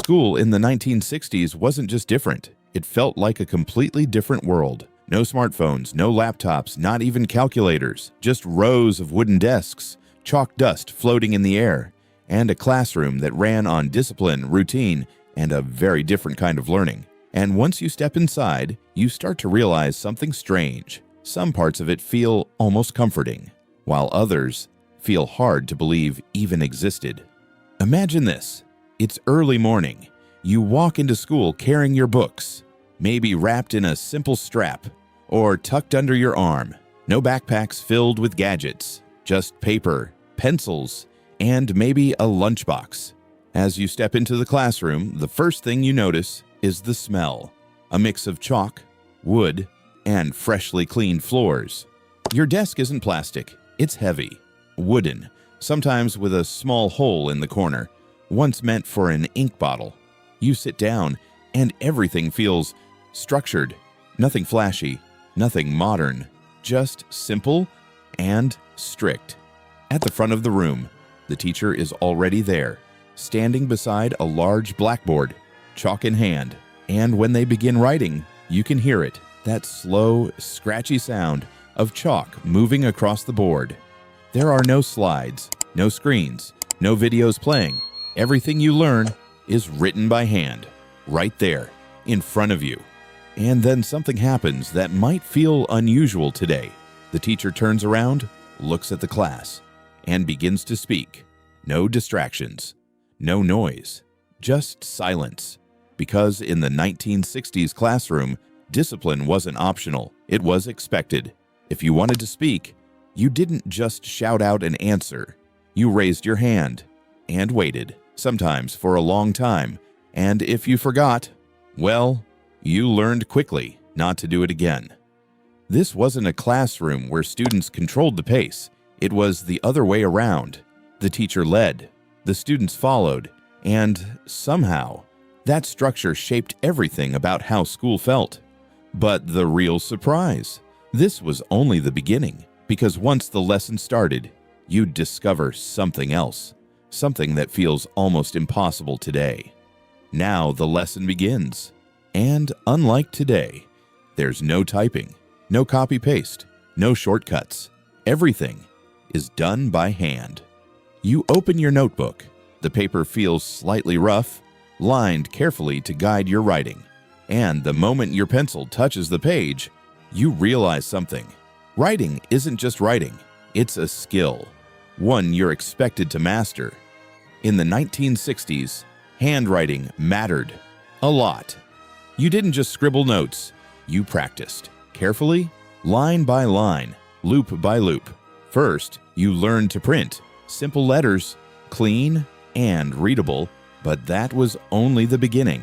School in the 1960s wasn't just different, it felt like a completely different world. No smartphones, no laptops, not even calculators, just rows of wooden desks, chalk dust floating in the air, and a classroom that ran on discipline, routine, and a very different kind of learning. And once you step inside, you start to realize something strange. Some parts of it feel almost comforting, while others feel hard to believe even existed. Imagine this. It's early morning. You walk into school carrying your books, maybe wrapped in a simple strap or tucked under your arm. No backpacks filled with gadgets, just paper, pencils, and maybe a lunchbox. As you step into the classroom, the first thing you notice is the smell, a mix of chalk, wood, and freshly cleaned floors. Your desk isn't plastic, it's heavy, wooden, sometimes with a small hole in the corner, once meant for an ink bottle. You sit down, and everything feels structured, nothing flashy, nothing modern, just simple and strict. At the front of the room, the teacher is already there, standing beside a large blackboard, chalk in hand, and when they begin writing, you can hear it, that slow, scratchy sound of chalk moving across the board. There are no slides, no screens, no videos playing. Everything you learn is written by hand, right there, in front of you. And then something happens that might feel unusual today. The teacher turns around, looks at the class, and begins to speak. No distractions, no noise, just silence. Because in the 1960s classroom, discipline wasn't optional, it was expected. If you wanted to speak, you didn't just shout out an answer. You raised your hand and waited, sometimes for a long time. And if you forgot, well, you learned quickly not to do it again. This wasn't a classroom where students controlled the pace. It was the other way around. The teacher led, the students followed, and somehow, that structure shaped everything about how school felt. But the real surprise, this was only the beginning, because once the lesson started, you'd discover something else, something that feels almost impossible today. Now the lesson begins, and unlike today, there's no typing, no copy-paste, no shortcuts. Everything is done by hand. You open your notebook. The paper feels slightly rough, lined carefully to guide your writing. And the moment your pencil touches the page, you realize something. Writing isn't just writing, it's a skill, one you're expected to master. In the 1960s, handwriting mattered a lot. You didn't just scribble notes, you practiced, carefully, line by line, loop by loop. First, you learned to print, simple letters, clean and readable, but that was only the beginning.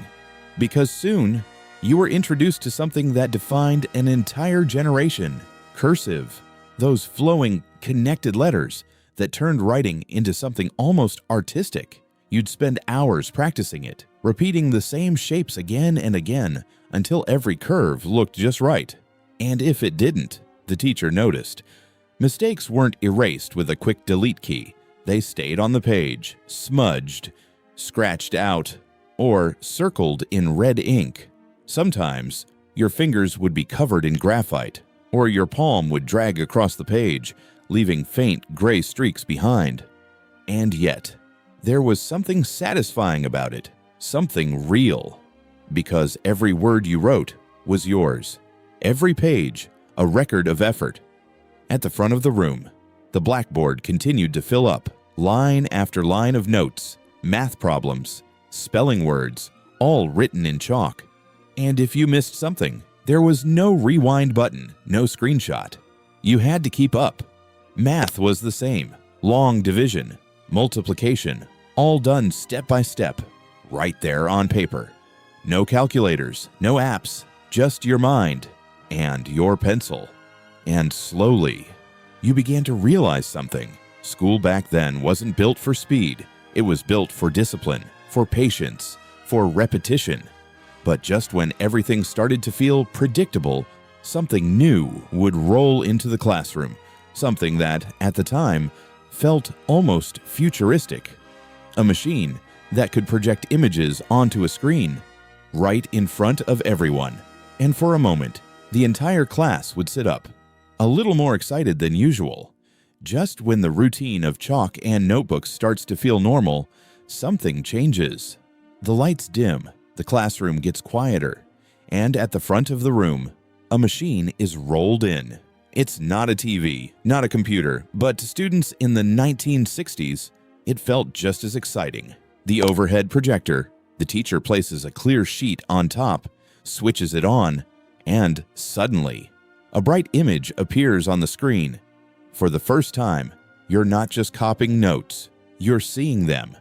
Because soon, you were introduced to something that defined an entire generation, cursive, those flowing, connected letters that turned writing into something almost artistic. You'd spend hours practicing it, repeating the same shapes again and again until every curve looked just right. And if it didn't, the teacher noticed. Mistakes weren't erased with a quick delete key. They stayed on the page, smudged, scratched out, or circled in red ink. Sometimes, your fingers would be covered in graphite, or your palm would drag across the page, leaving faint gray streaks behind. And yet, there was something satisfying about it, something real, because every word you wrote was yours. Every page, a record of effort. At the front of the room, the blackboard continued to fill up, line after line of notes, math problems, spelling words, all written in chalk. And if you missed something, there was no rewind button, no screenshot. You had to keep up. Math was the same, long division, multiplication, all done step by step, right there on paper. No calculators, no apps, just your mind and your pencil. And slowly, you began to realize something. School back then wasn't built for speed. It was built for discipline, for patience, for repetition. But just when everything started to feel predictable, something new would roll into the classroom, something that, at the time, felt almost futuristic. A machine that could project images onto a screen right in front of everyone. And for a moment, the entire class would sit up, a little more excited than usual. Just when the routine of chalk and notebooks starts to feel normal, something changes. The lights dim, the classroom gets quieter, and at the front of the room, a machine is rolled in. It's not a TV, not a computer, but to students in the 1960s, it felt just as exciting. The overhead projector. The teacher places a clear sheet on top, switches it on, and suddenly, a bright image appears on the screen. For the first time, you're not just copying notes, you're seeing them.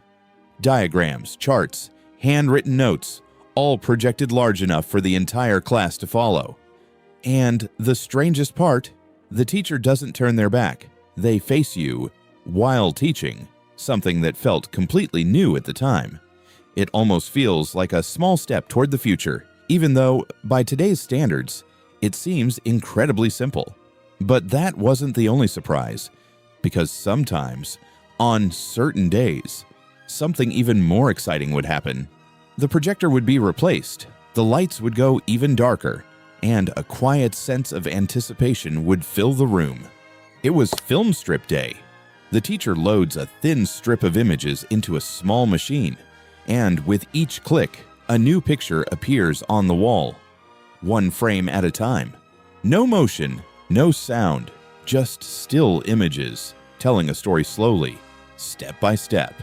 Diagrams, charts, handwritten notes, all projected large enough for the entire class to follow. And the strangest part, the teacher doesn't turn their back. They face you while teaching, something that felt completely new at the time. It almost feels like a small step toward the future, even though, by today's standards, it seems incredibly simple. But that wasn't the only surprise, because sometimes, on certain days, something even more exciting would happen. The projector would be replaced, the lights would go even darker, and a quiet sense of anticipation would fill the room. It was filmstrip day. The teacher loads a thin strip of images into a small machine, and with each click, a new picture appears on the wall, one frame at a time. No motion, no sound, just still images, telling a story slowly, step by step.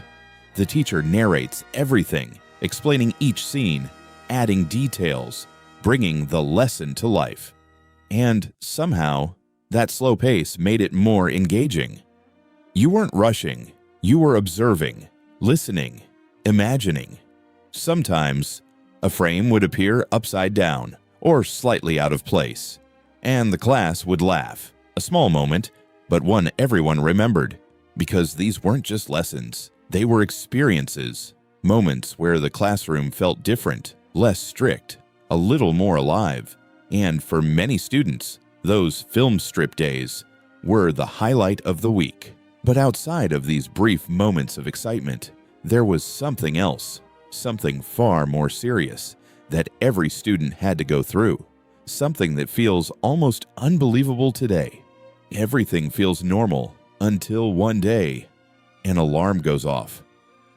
The teacher narrates everything, explaining each scene, adding details, bringing the lesson to life. And somehow, that slow pace made it more engaging. You weren't rushing, you were observing, listening, imagining. Sometimes, a frame would appear upside down or slightly out of place, and the class would laugh. A small moment, but one everyone remembered, because these weren't just lessons, they were experiences, moments where the classroom felt different, less strict, a little more alive. And for many students, those film strip days were the highlight of the week. But outside of these brief moments of excitement, there was something else, something far more serious that every student had to go through, something that feels almost unbelievable today. Everything feels normal until one day, an alarm goes off.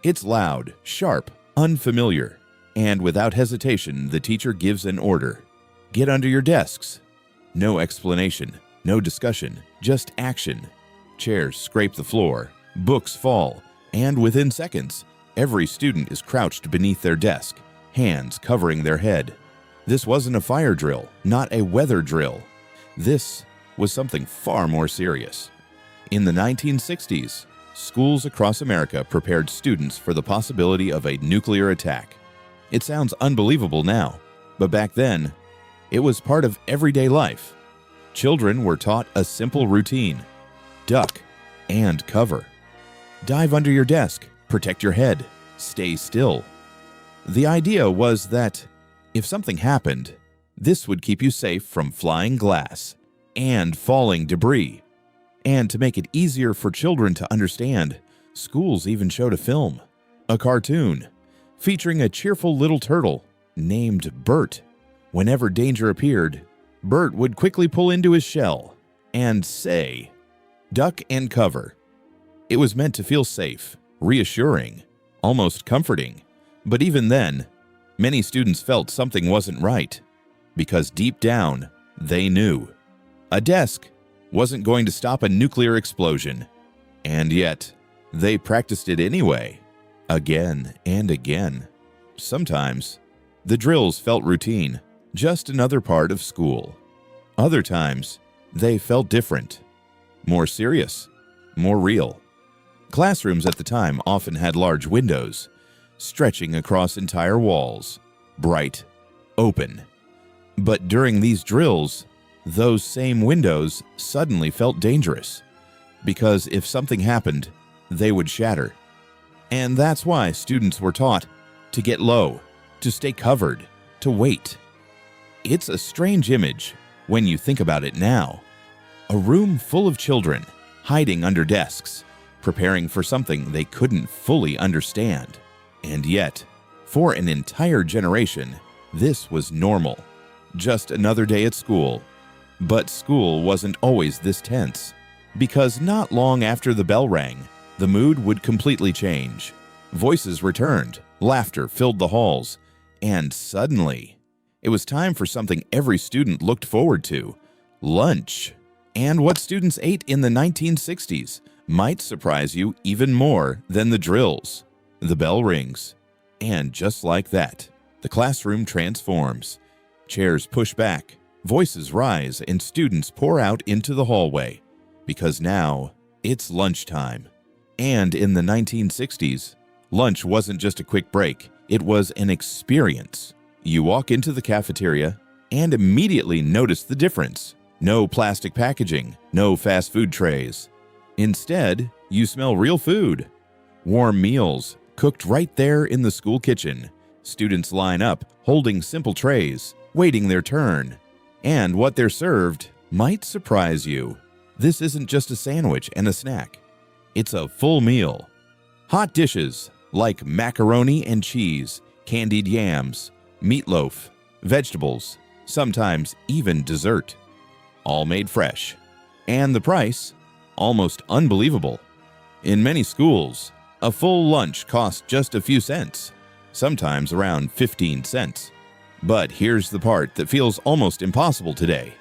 It's loud, sharp, unfamiliar, and without hesitation, the teacher gives an order. Get under your desks. No explanation, no discussion, just action. Chairs scrape the floor, books fall, and within seconds, every student is crouched beneath their desk, hands covering their head. This wasn't a fire drill, not a weather drill. This was something far more serious. In the 1960s, schools across America prepared students for the possibility of a nuclear attack. It sounds unbelievable now, but back then, it was part of everyday life. Children were taught a simple routine: duck and cover. Dive under your desk, protect your head, stay still. The idea was that if something happened, this would keep you safe from flying glass and falling debris. And to make it easier for children to understand, schools even showed a film, a cartoon, featuring a cheerful little turtle named Bert. Whenever danger appeared, Bert would quickly pull into his shell and say, "Duck and cover." It was meant to feel safe, reassuring, almost comforting. But even then, many students felt something wasn't right, because deep down, they knew. A desk wasn't going to stop a nuclear explosion, and yet, they practiced it anyway, again and again. Sometimes, the drills felt routine, just another part of school. Other times, they felt different, more serious, more real. Classrooms at the time often had large windows, stretching across entire walls, bright, open. But during these drills, those same windows suddenly felt dangerous, because if something happened, they would shatter. And that's why students were taught to get low, to stay covered, to wait. It's a strange image when you think about it now. A room full of children, hiding under desks, preparing for something they couldn't fully understand. And yet, for an entire generation, this was normal. Just another day at school. But school wasn't always this tense, because not long after the bell rang, the mood would completely change. Voices returned, laughter filled the halls, and suddenly, it was time for something every student looked forward to: lunch. And what students ate in the 1960s might surprise you even more than the drills. The bell rings, and just like that, the classroom transforms. Chairs push back, voices rise, and students pour out into the hallway, because now it's lunchtime. And in the 1960s, lunch wasn't just a quick break, it was an experience. You walk into the cafeteria and immediately notice the difference. No plastic packaging, no fast food trays. Instead, you smell real food. Warm meals, cooked right there in the school kitchen. Students line up, holding simple trays, waiting their turn. And what they're served might surprise you. This isn't just a sandwich and a snack. It's a full meal. Hot dishes like macaroni and cheese, candied yams, meatloaf, vegetables, sometimes even dessert. All made fresh. And the price? Almost unbelievable. In many schools, a full lunch costs just a few cents, sometimes around 15 cents. But here's the part that feels almost impossible today.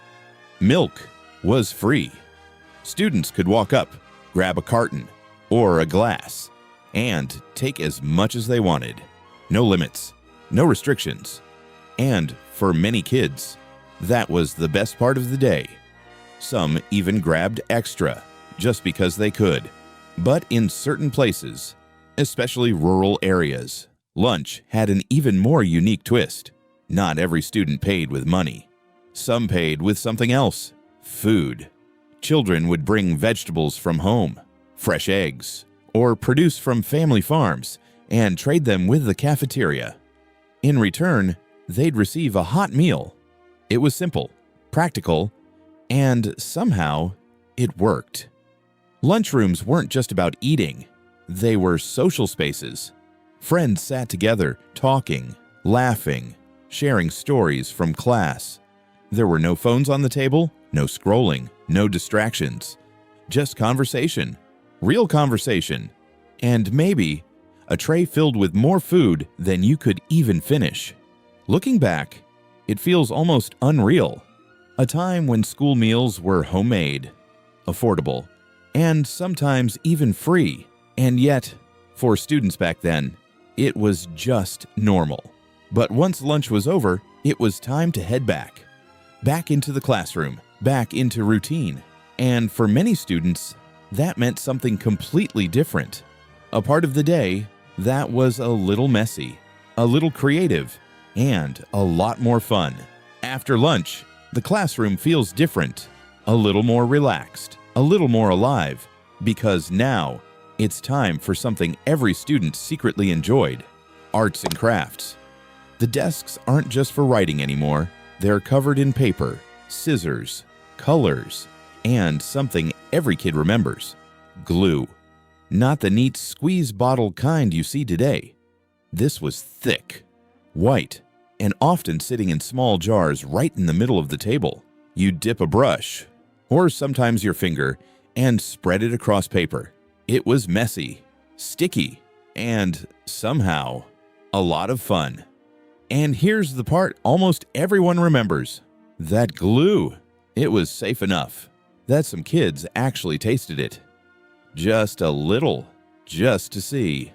Milk was free. Students could walk up, grab a carton or a glass, and take as much as they wanted. No limits, no restrictions. And for many kids, that was the best part of the day. Some even grabbed extra, just because they could. But in certain places, especially rural areas, lunch had an even more unique twist. Not every student paid with money. Some paid with something else: food. Children would bring vegetables from home, fresh eggs, or produce from family farms, and trade them with the cafeteria. In return, they'd receive a hot meal. It was simple, practical, and somehow it worked. Lunchrooms weren't just about eating. They were social spaces. Friends sat together, talking, laughing, sharing stories from class. There were no phones on the table, no scrolling, no distractions. Just conversation, real conversation, and maybe a tray filled with more food than you could even finish. Looking back, it feels almost unreal. A time when school meals were homemade, affordable, and sometimes even free. And yet, for students back then, it was just normal. But once lunch was over, it was time to head back. Back into the classroom, back into routine. And for many students, that meant something completely different. A part of the day that was a little messy, a little creative, and a lot more fun. After lunch, the classroom feels different, a little more relaxed, a little more alive, because now it's time for something every student secretly enjoyed: arts and crafts. The desks aren't just for writing anymore. They're covered in paper, scissors, colors, and something every kid remembers: glue. Not the neat squeeze bottle kind you see today. This was thick, white, and often sitting in small jars right in the middle of the table. You'd dip a brush, or sometimes your finger, and spread it across paper. It was messy, sticky, and somehow a lot of fun. And here's the part almost everyone remembers: that glue. It was safe enough that some kids actually tasted it. Just a little, just to see.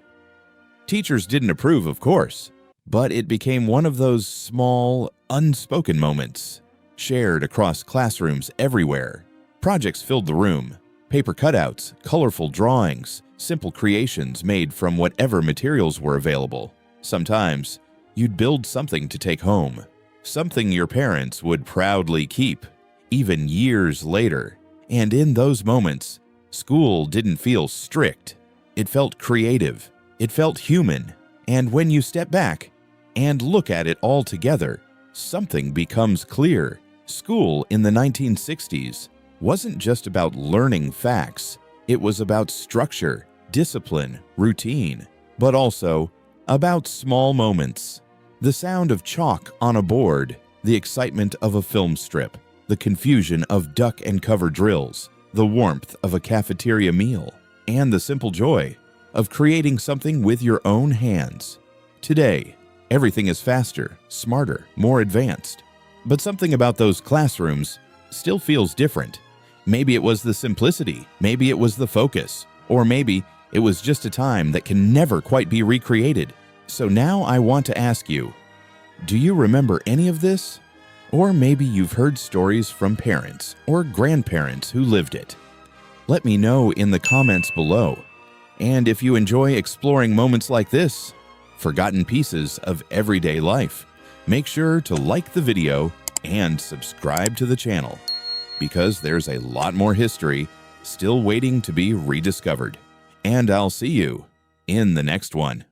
Teachers didn't approve, of course, but it became one of those small, unspoken moments, shared across classrooms everywhere. Projects filled the room: paper cutouts, colorful drawings, simple creations made from whatever materials were available. Sometimes, you'd build something to take home, something your parents would proudly keep, even years later. And in those moments, school didn't feel strict. It felt creative. It felt human. And when you step back and look at it all together, something becomes clear. School in the 1960s wasn't just about learning facts. It was about structure, discipline, routine, but also About small moments. The sound of chalk on a board, the excitement of a film strip, the confusion of duck and cover drills, the warmth of a cafeteria meal, and the simple joy of creating something with your own hands. Today, everything is faster, smarter, more advanced. But something about those classrooms still feels different. Maybe it was the simplicity, maybe it was the focus, or maybe it was just a time that can never quite be recreated. So now I want to ask you, do you remember any of this? Or maybe you've heard stories from parents or grandparents who lived it. Let me know in the comments below. And if you enjoy exploring moments like this, forgotten pieces of everyday life, make sure to like the video and subscribe to the channel, because there's a lot more history still waiting to be rediscovered. And I'll see you in the next one.